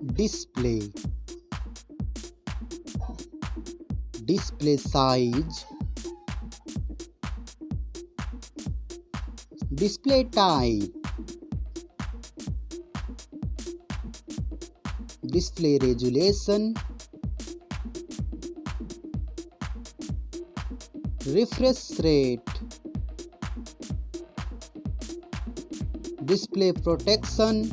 display, display size, display type, display resolution, refresh rate, display protection,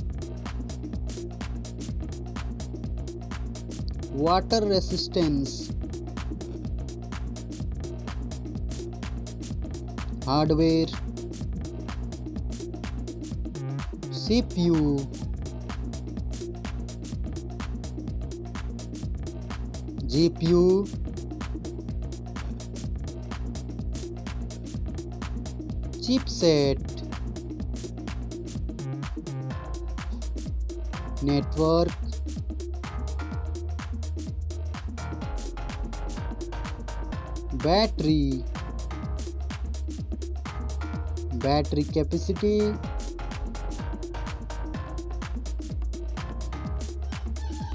water resistance, hardware, CPU, GPU, chipset, network, battery, battery capacity,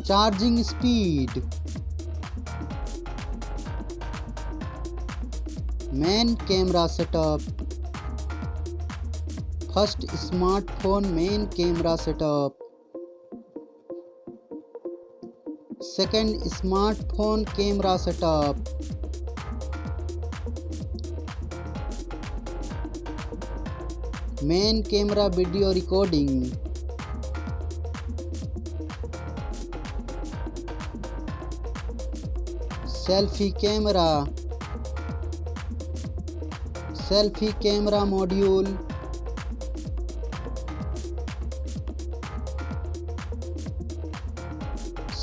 charging speed, main camera setup. First smartphone main camera setup. Second smartphone camera setup. Main camera video recording. Selfie camera. Selfie camera module.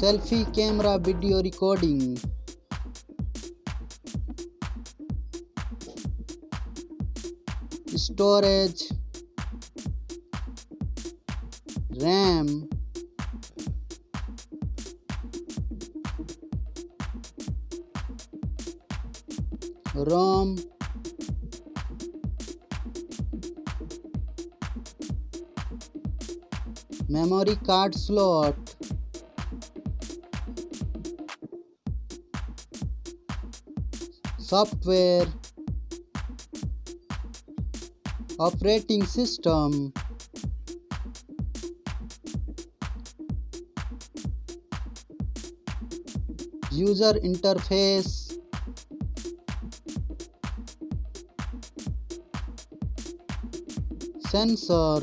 Selfie camera video recording. Storage, RAM, ROM, memory card slot, software, operating system, user interface, sensor,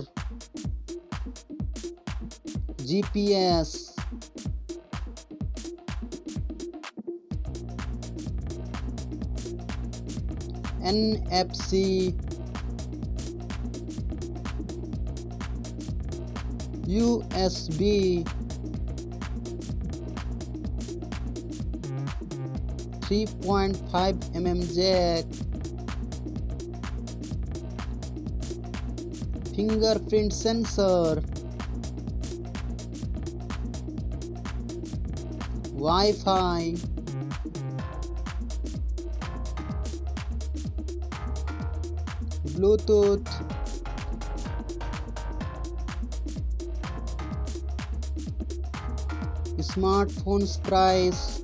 GPS, NFC, USB, 3.5mm jack, fingerprint sensor, Wi-Fi, Bluetooth, smartphones price,